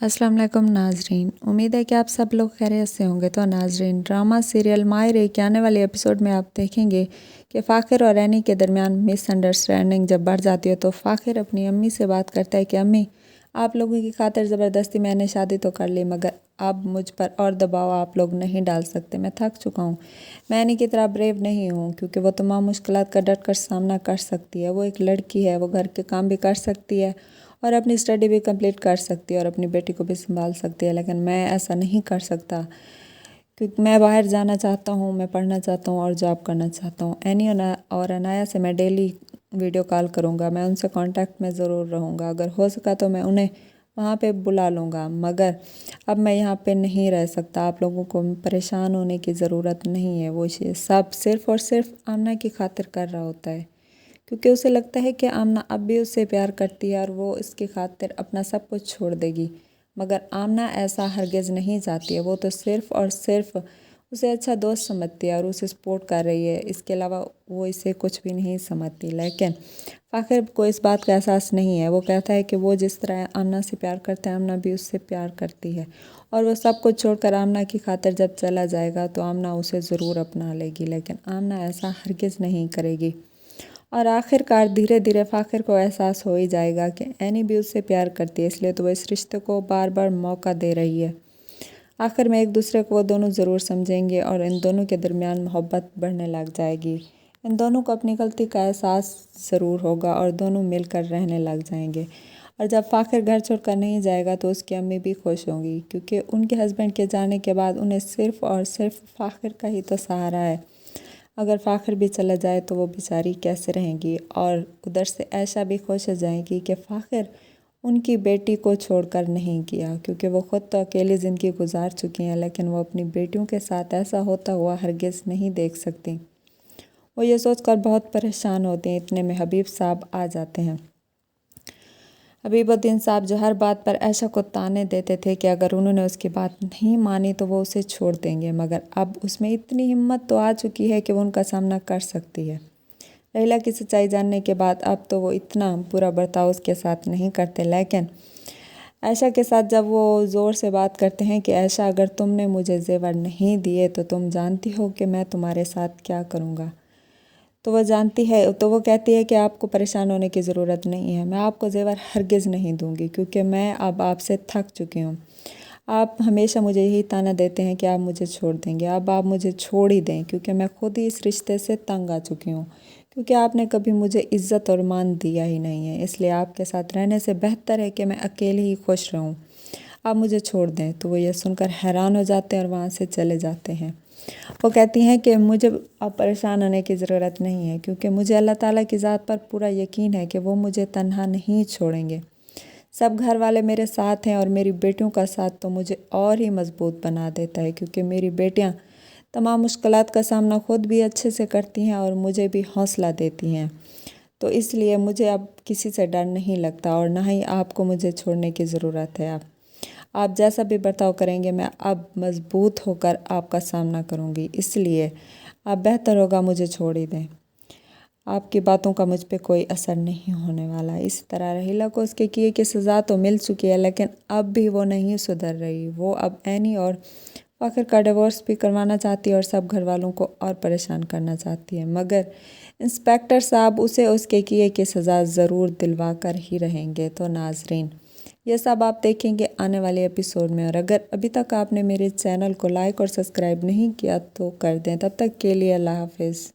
अस्सलाम वालेकुम नाजरीन, उम्मीद है कि आप सब लोग खैरियत से होंगे। तो नाजरीन, ड्रामा सीरियल मायरे के आने वाले एपिसोड में आप देखेंगे कि फ़ाखिर और एनी के दरमियान मिसअंडरस्टैंडिंग जब बढ़ जाती है तो फ़ाखिर अपनी अम्मी से बात करता है कि अम्मी, आप लोगों की खातिर ज़बरदस्ती मैंने शादी तो कर ली, मगर अब मुझ पर और दबाव आप लोग नहीं डाल सकते। मैं थक चुका हूँ। मैं एनी की तरह ब्रेव नहीं हूँ क्योंकि वो तमाम मुश्किलात का डट कर सामना कर सकती है। वो एक लड़की है, वो घर के काम भी कर सकती है और अपनी स्टडी भी कंप्लीट कर सकती है और अपनी बेटी को भी संभाल सकती है, लेकिन मैं ऐसा नहीं कर सकता क्योंकि मैं बाहर जाना चाहता हूँ, मैं पढ़ना चाहता हूँ और जॉब करना चाहता हूँ। एनी और अनाया से मैं डेली वीडियो कॉल करूँगा, मैं उनसे कांटेक्ट में ज़रूर रहूँगा। अगर हो सका तो मैं उन्हें वहाँ पे बुला लूँगा, मगर अब मैं यहाँ पे नहीं रह सकता। आप लोगों को परेशान होने की ज़रूरत नहीं है। वो सब सिर्फ़ और सिर्फ आमना की खातिर कर रहा होता है क्योंकि उसे लगता है कि आमना अब भी उससे प्यार करती है और वो इसकी खातिर अपना सब कुछ छोड़ देगी, मगर आमना ऐसा हरगिज़ नहीं चाहती है। वो तो सिर्फ़ और सिर्फ उसे अच्छा दोस्त समझती है और उसे सपोर्ट कर रही है, इसके अलावा वो इसे कुछ भी नहीं समझती। लेकिन फ़ाखिर को इस बात का एहसास नहीं है। वो कहता है कि वो जिस तरह आमना से प्यार करता है, आमना भी उससे प्यार करती है और वो सब कुछ छोड़कर आमना की खातिर जब चला जाएगा तो आमना उसे ज़रूर अपना लेगी, लेकिन आमना ऐसा हरगिज़ नहीं करेगी। और आखिरकार धीरे धीरे फ़ाखिर को एहसास हो ही जाएगा कि एनी भी उससे प्यार करती है, इसलिए तो वो इस रिश्ते को बार बार मौका दे रही है। आखिर में एक दूसरे को वो दोनों ज़रूर समझेंगे और इन दोनों के दरमियान मोहब्बत बढ़ने लग जाएगी। इन दोनों को अपनी गलती का एहसास ज़रूर होगा और दोनों मिलकर रहने लग जाएंगे। और जब फ़ाखिर घर छोड़कर नहीं जाएगा तो उसकी अम्मी भी खुश होंगी क्योंकि उनके हस्बैंड के जाने के बाद उन्हें सिर्फ़ और सिर्फ फ़ाखिर का ही तो सहारा है। अगर फ़ाखिर भी चला जाए तो वो बेचारी कैसे रहेंगी। और उधर से ऐशा भी खुश हो जाएगी कि फ़ाखिर उनकी बेटी को छोड़कर नहीं किया, क्योंकि वो ख़ुद तो अकेली ज़िंदगी गुजार चुकी हैं, लेकिन वो अपनी बेटियों के साथ ऐसा होता हुआ हरगिज़ नहीं देख सकती। वो ये सोचकर बहुत परेशान होती हैं। इतने में हबीब साहब आ जाते हैं। हबीबुद्दीन साहब जो हर बात पर ऐशा को ताने देते थे कि अगर उन्होंने उसकी बात नहीं मानी तो वो उसे छोड़ देंगे, मगर अब उसमें इतनी हिम्मत तो आ चुकी है कि वो उनका सामना कर सकती है। लैला की सच्चाई जानने के बाद अब तो वो इतना बुरा बर्ताव उसके साथ नहीं करते, लेकिन ऐशा के साथ जब वो ज़ोर से बात करते हैं कि ऐशा, अगर तुमने मुझे ज़ेवर नहीं दिए तो तुम जानती हो कि मैं तुम्हारे साथ क्या करूँगा। तो वो जानती है, तो वो कहती है कि आपको परेशान होने की ज़रूरत नहीं है, मैं आपको ज़ेवर हरगिज़ नहीं दूंगी क्योंकि मैं अब आपसे थक चुकी हूँ। आप हमेशा मुझे यही ताना देते हैं कि आप मुझे छोड़ देंगे, अब आप मुझे छोड़ ही दें क्योंकि मैं खुद ही इस रिश्ते से तंग आ चुकी हूँ, क्योंकि आपने कभी मुझे इज़्ज़त और मान दिया ही नहीं है। इसलिए आपके साथ रहने से बेहतर है कि मैं अकेली ही खुश रहूँ। आप मुझे छोड़ दें। तो वो ये सुनकर हैरान हो जाते हैं और वहाँ से चले जाते हैं। वो कहती हैं कि मुझे अब परेशान होने की ज़रूरत नहीं है क्योंकि मुझे अल्लाह ताला की ज़ात पर पूरा यकीन है कि वो मुझे तन्हा नहीं छोड़ेंगे। सब घर वाले मेरे साथ हैं और मेरी बेटियों का साथ तो मुझे और ही मजबूत बना देता है क्योंकि मेरी बेटियां तमाम मुश्किलात का सामना खुद भी अच्छे से करती हैं और मुझे भी हौसला देती हैं। तो इसलिए मुझे अब किसी से डर नहीं लगता और ना ही आपको मुझे छोड़ने की ज़रूरत है। आप जैसा भी बर्ताव करेंगे मैं अब मजबूत होकर आपका सामना करूंगी, इसलिए आप बेहतर होगा मुझे छोड़ ही दें। आपकी बातों का मुझ पे कोई असर नहीं होने वाला। इस तरह रहीला को उसके किए की सज़ा तो मिल चुकी है, लेकिन अब भी वो नहीं सुधर रही। वो अब एनी और फ़ाखिर का डिवोर्स भी करवाना चाहती है और सब घर वालों को और परेशान करना चाहती है, मगर इंस्पेक्टर साहब उसे उसके किए की सज़ा ज़रूर दिलवा कर ही रहेंगे। तो नाजरीन, ये सब आप देखेंगे आने वाले एपिसोड में। और अगर अभी तक आपने मेरे चैनल को लाइक और सब्सक्राइब नहीं किया तो कर दें। तब तक के लिए अल्लाह हाफिज़।